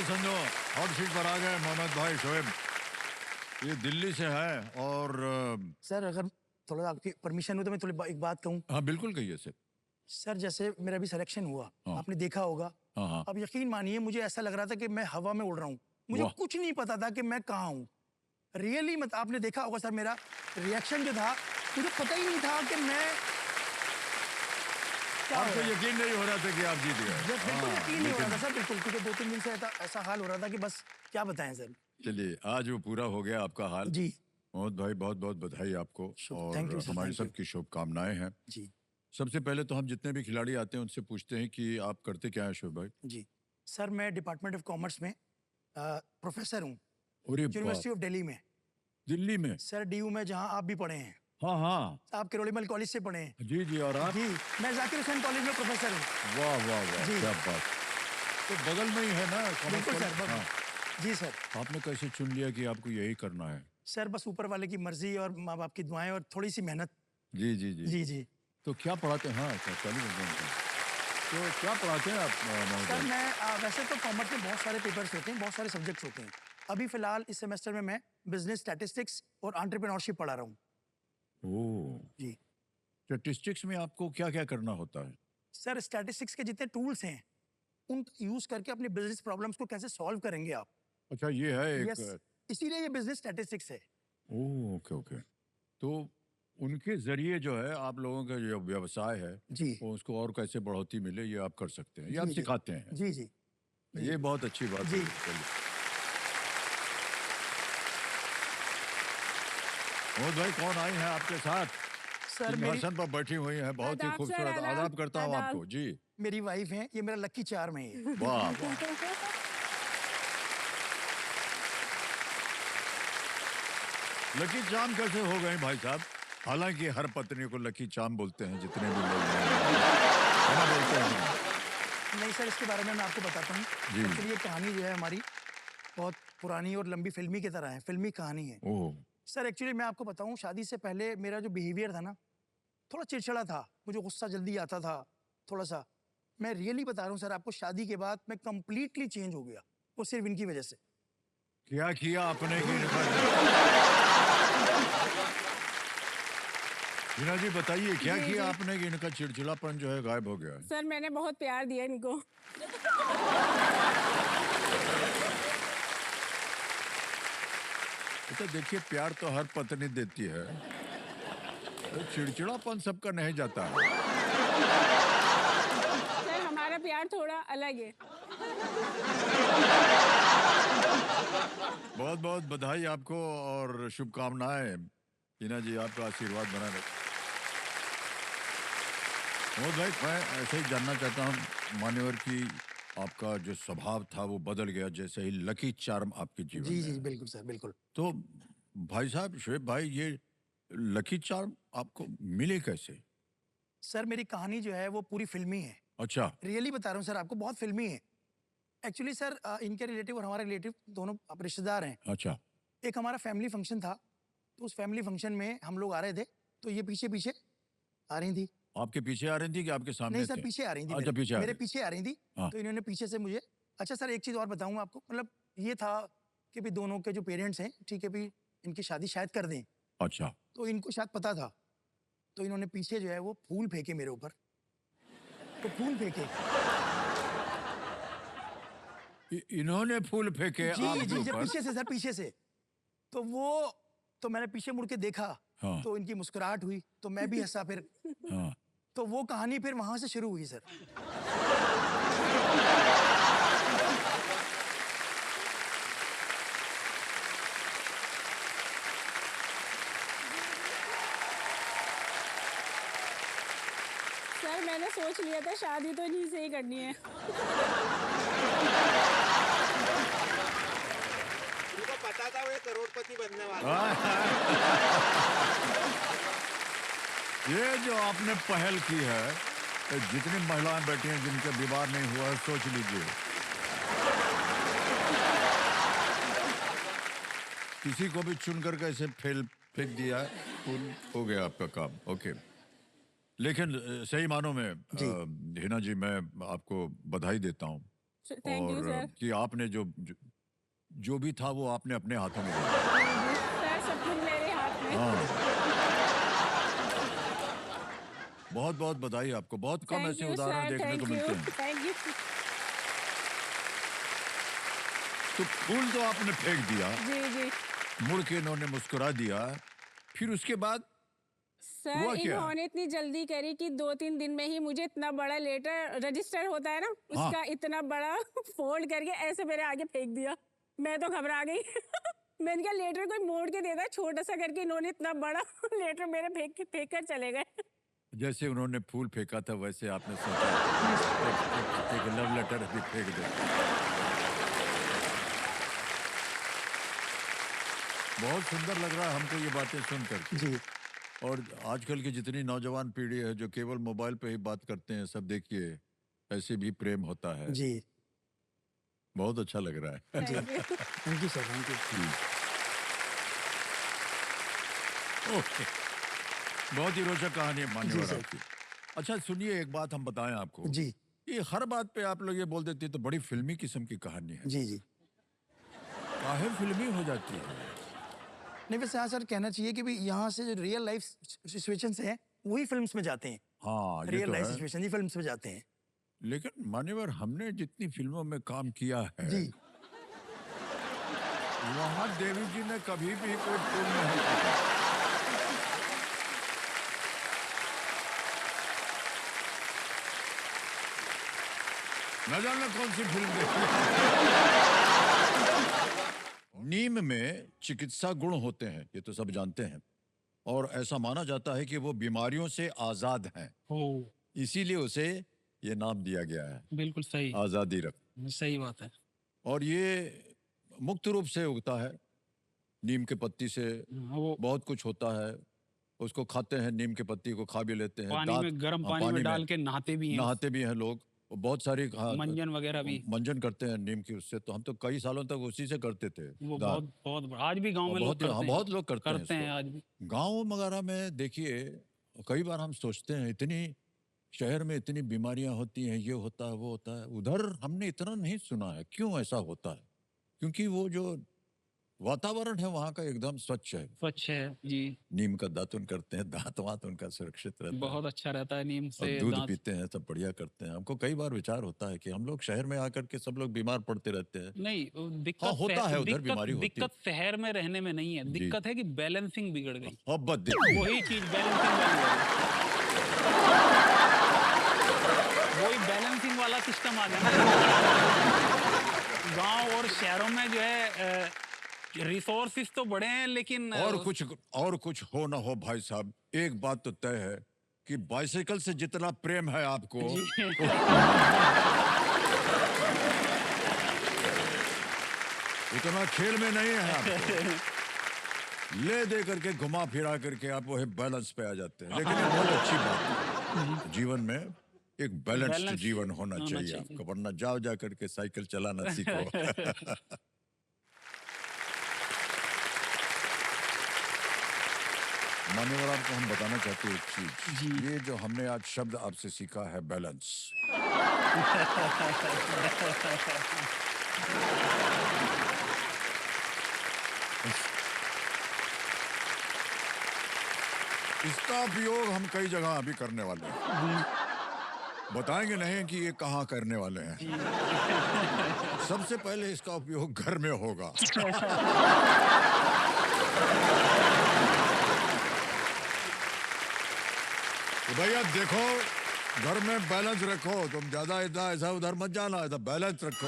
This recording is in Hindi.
समझो हॉट सीट पर आ गए मोहम्मद भाई शोएब। ये दिल्ली से है और सर अगर थोड़ा आपकी परमिशन हो तो मैं थोड़ी एक बात कहूँ। हाँ बिल्कुल कहिए सर। सर जैसे मेरा अभी सिलेक्शन हुआ, हाँ। आपने देखा होगा। हाँ हाँ। अब यकीन मानिए मुझे ऐसा लग रहा था कि मैं हवा में उड़ रहा हूँ, मुझे वाह। कुछ नहीं पता था कि मैं कहाँ हूँ। रियली मत आपने देखा होगा सर, मेरा रिएक्शन जो था मुझे पता ही नहीं था कि मैं क्या हो आपको रहा है। यकीन नहीं हो रहा था कि आप जीत गए। बिल्कुल हाँ, यकीन नहीं हो रहा था लेकिन सर, बिल्कुल, क्योंकि 2-3 दिन से ऐसा हाल हो रहा था कि बस क्या बताएं सर। चलिए आज वो पूरा हो गया आपका हाल। जी मोहम्मद भाई बहुत बहुत बधाई आपको थैंक यू और सर, हमारी थैंक यू। सबकी शुभकामनाएं हैं। जी सबसे पहले तो हम जितने भी खिलाड़ी आते हैं उनसे पूछते हैं कि आप करते क्या हैं शोएब भाई? जी सर, मैं डिपार्टमेंट ऑफ कॉमर्स में प्रोफेसर हूँ, अरे बाप, यूनिवर्सिटी ऑफ दिल्ली में। दिल्ली में? सर डीयू में, जहाँ आप भी पढ़े हैं। हाँ हाँ। आप किरोड़ीमल कॉलेज से पढ़े हैं। जी जी, और आप? जी, मैं जाकिर हुसैन कॉलेज में प्रोफेसर हूँ। वाह वाह वाह, जी क्या बात। तो बगल में ही है ना कॉमर्स बिल्कुल कॉलेज? सर, बगल। हाँ। जी सर। आपने कैसे चुन लिया कि आपको यही करना है? सर बस ऊपर वाले की मर्जी और माँ बाप की दुआएं और थोड़ी सी मेहनत। जी जी जी। जी जी। तो क्या पढ़ाते हैं? हाँ अच्छा, चालू कर दें। तो क्या पढ़ाते हैं आप सर महोदय? मैं वैसे तो कॉमर्स में बहुत सारे पेपर्स होते हैं, बहुत सारे सब्जेक्ट्स होते हैं। अभी फिलहाल इस सेमेस्टर में मैं बिजनेस स्टैटिस्टिक्स और एंटरप्रेन्योरशिप पढ़ा रहा हूँ। ओह, जी स्टैटिस्टिक्स में आपको क्या क्या करना होता है? सर, स्टैटिस्टिक्स के जितने टूल्स हैं उन यूज करके अपने बिजनेस प्रॉब्लम्स को कैसे सॉल्व करेंगे आप। अच्छा ये है एक। यस, इसीलिए ये बिजनेस स्टैटिस्टिक्स है। Oh okay okay. तो उनके जरिए जो है आप लोगों का जो व्यवसाय है जी वो उसको और कैसे बढ़ोतरी मिले ये आप कर सकते हैं, ये आप जी जी सिखाते हैं। जी जी जी ये बहुत अच्छी बात जी। है। चलिए मोहम्मद भाई कौन आई हैं आपके साथ? सर मेरी सिंहासन पर बैठी हुई हैं, बहुत ही आदाब सर, खूबसूरत। आदाब। आदाब करता हूँ आदाब। आपको जी। मेरी वाइफ है, ये मेरा लकी चार्म है ये। वाह वाह। लकी चार्म कैसे हो गए भाई साहब? हालांकि हर पत्नी को लकी चार्म बोलते हैं, जितने भी लोग हैं है ना, बोलते हैं। नहीं सर, इसके बारे में मैं आपको बताता हूँ। जी। एक्चुअली ये कहानी जो है हमारी बहुत पुरानी और लंबी फिल्मी की तरह है, फिल्मी कहानी है। ओह सर एक्चुअली मैं आपको बताऊँ, शादी से पहले मेरा जो बिहेवियर था ना, थोड़ा चिड़चिड़ा था, मुझे गुस्सा जल्दी आता था थोड़ा सा। मैं रियली बता रहा हूँ सर आपको, शादी के बाद मैं कंप्लीटली चेंज हो गया, वो सिर्फ इनकी वजह से। क्या किया आपने कि हीना जी बताइए क्या जी, किया जी। आपने कि इनका चिड़चिड़ापन जो है गायब हो गया है? सर मैंने बहुत प्यार दिया इनको। अच्छा देखिए, प्यार तो हर पत्नी देती है, तो चिड़चिड़ापन सबका नहीं जाता है। सर हमारा प्यार थोड़ा अलग है। बहुत बहुत बधाई आपको और शुभकामनाएं। हीना जी आपका आशीर्वाद बना रहे। मोहम्मद भाई मैं ऐसे ही जानना चाहता हूँ मान्यवर की आपका जो स्वभाव था वो बदल गया जैसे ही लकी चार्म आपके जीवन जी में जी है। बिल्कुल सर, बिल्कुल। तो भाई साहब शोएब भाई, ये लकी चार्म आपको मिले कैसे? सर मेरी कहानी जो है वो पूरी फिल्मी है, अच्छा रियली बता रहा हूँ सर आपको, बहुत फिल्मी है। एक्चुअली सर इनके रिलेटिव और हमारे रिलेटिव दोनों आप रिश्तेदार हैं। अच्छा। एक हमारा फैमिली फंक्शन था, तो उस फैमिली फंक्शन में हम लोग आ रहे थे, तो ये पीछे पीछे आ रही थी। आपके पीछे आ रही थी कि आपके नहीं सामने सर, थे? पीछे आ रही थी अच्छा पीछे आ मेरे रही। पीछे आ रही थी। हाँ। तो इन्होंने पीछे से मुझे, अच्छा सर एक चीज़ और बताऊंगा आपको, मतलब ये था कि भी दोनों के जो पेरेंट्स हैं, ठीक है भी, इनकी शादी शायद कर दें, अच्छा। तो इनको शायद पता था। तो इन्होंने पीछे जो है वो फूल फेंके मेरे ऊपर, तो फूल फेंके। इन्होंने फूल फेंके जी आपके जी जी, ऊपर? पीछे से सर, पीछे से। तो वो, तो मैंने पीछे मुड़ के देखा, हाँ। तो इनकी मुस्कुराहट हुई, तो मैं भी हंसा फिर। हाँ। तो वो कहानी फिर वहां से शुरू हुई सर। सर मैंने सोच लिया था शादी तो इन्हीं से ही करनी है। उनको पता था वो ये करोड़पति बनने वाला है। ये जो आपने पहल की है, तो जितनी महिलाएं बैठी हैं जिनका विवाह नहीं हुआ है, सोच लीजिए किसी को भी चुन कर कैसे फेंक दिया है, फूल हो गया आपका काम। ओके, लेकिन सही मानों में जी हिना जी मैं आपको बधाई देता हूँ थैंक यू और सर। कि आपने जो भी था वो आपने अपने हाथों में लिया। सर सब कुछ मेरे हाथ में। हाँ, बहुत बहुत बधाई आपको। बहुत कम थैंक ऐसे यू उदाहरण सर, देखने को थैंक मिलते यू, हैं। Thank you. तो फूल तो आपने फेंक दिया, जी जी मुड़ के इन्होंने मुस्कुरा दिया, फिर उसके बाद सर, हुआ क्या? इन्होंने इतनी जल्दी करी कि 2-3 दिन में ही मुझे इतना बड़ा लेटर रजिस्टर होता है ना, हाँ। उसका इतना बड़ा फोल्ड करके ऐसे मेरे आगे फेंक दिया। मैं तो घबरा गई। मैंने कहा लेटर कोई मोड़ के देता है, छोटा सा करके इन्होंने इतना बड़ा लेटर मेरे फेंक कर चले गए। जैसे उन्होंने फूल फेंका था वैसे आपने सोचा एक लव लेटर भी फेंक दे। बहुत सुंदर लग रहा है हमको ये बातें सुनकर। जी और आजकल की जितनी नौजवान पीढ़ी है जो केवल मोबाइल पे ही बात करते हैं, सब देखिए ऐसे भी प्रेम होता है। जी बहुत अच्छा लग रहा है। Thank you. Thank you sir, thank you. Okay, बहुत ही रोचक कहानी है जी मान्यवर सर। आपकी। अच्छा सुनिए, एक बात हम बताएं आपको, जी ये हर बात पे आप लोग ये बोल देते हैं तो बड़ी फिल्मी किस्म की कहानी है। जी जी। काहे फिल्मी हो जाती है? नहीं वैसे हाँ सर, कहना चाहिए कि भी यहाँ से जो रियल लाइफ सिचुएशंस हैं वही फिल्म्स में जाते हैं। हाँ ये रियल तो लाइफ है, सिचुएशन ही फिल्म्स में जाते हैं। लेकिन मान्यवर हमने जितनी फिल्मों में काम किया है जी वहाँ देवी जी ने कभी भी कोई फूल नहीं फेंका। न जाने कौन सी फिल्म देखी। नीम में चिकित्सा गुण होते हैं, ये तो सब जानते हैं, और ऐसा माना जाता है कि वो बीमारियों से आजाद हैं, ओ, इसीलिए उसे ये नाम दिया गया है, बिल्कुल सही। आजादी रख। सही बात है। और ये मुक्त रूप से उगता है, नीम के पत्ती से वो बहुत कुछ होता है। उसको खाते हैं, नीम के पत्ती को खा भी लेते हैं। पानी में, गर्म पानी में डाल के नहाते भी हैं, नहाते भी हैं लोग, और बहुत सारी मंजन वगैरह भी। मंजन करते हैं नीम की, उससे तो हम तो कई सालों तक उसी से करते थे। वो बहुत बहुत आज भी गांव में लोग करते हैं। बहुत लोग करते करते हैं इसको। आज भी। गाँव वगैरह में देखिए, कई बार हम सोचते हैं इतनी शहर में इतनी बीमारियां होती हैं, ये होता है वो होता है, उधर हमने इतना नहीं सुना है। क्यों ऐसा होता है? क्योंकि वो जो वातावरण है वहाँ का एकदम स्वच्छ है। स्वच्छ है जी। नीम का दातुन करते हैं, दांत वात उनका सुरक्षित रहता है, बहुत अच्छा रहता है नीम और से दूध दांत। पीते हैं, सब बढ़िया करते हैं। हमको कई बार विचार होता है कि हम लोग शहर में आकर के सब लोग बीमार पड़ते रहते हैं। नहीं, दिक्कत हाँ, होता है, उधर बीमारी होती है। दिक्कत शहर में रहने में नहीं है, जी। दिक्कत है कि बैलेंसिंग बिगड़ गई। अब बस देखिए, वही चीज बैलेंसिंग बन गई। वही बैलेंसिंग वाला सिस्टम आ गया ना। गांव और शहरों में जो है रिसोर्सेस तो बड़े हैं, लेकिन और कुछ हो ना हो भाई साहब, एक बात तो तय है कि बाइसाइकिल से जितना प्रेम है आपको, उतना खेल में नहीं है आपको। ले दे करके घुमा फिरा करके आप वही बैलेंस पे आ जाते हैं। लेकिन ये बहुत अच्छी बात है, जीवन में एक बैलेंस्ड बैलेंस जीवन होना होना चाहिए चाहिए। आपको, वरना जाओ जा करके साइकिल चलाना सीखो। मान्यवर, आपको हम बताना चाहते हैं एक चीज, ये जो हमने आज शब्द आपसे सीखा है, बैलेंस, इसका उपयोग हम कई जगह अभी करने वाले हैं। बताएंगे नहीं कि ये कहाँ करने वाले हैं। सबसे पहले इसका उपयोग घर में होगा। तो भैया देखो, घर में बैलेंस रखो, तुम ज्यादा इधर ऐसा उधर मत जाना, ऐसा बैलेंस रखो।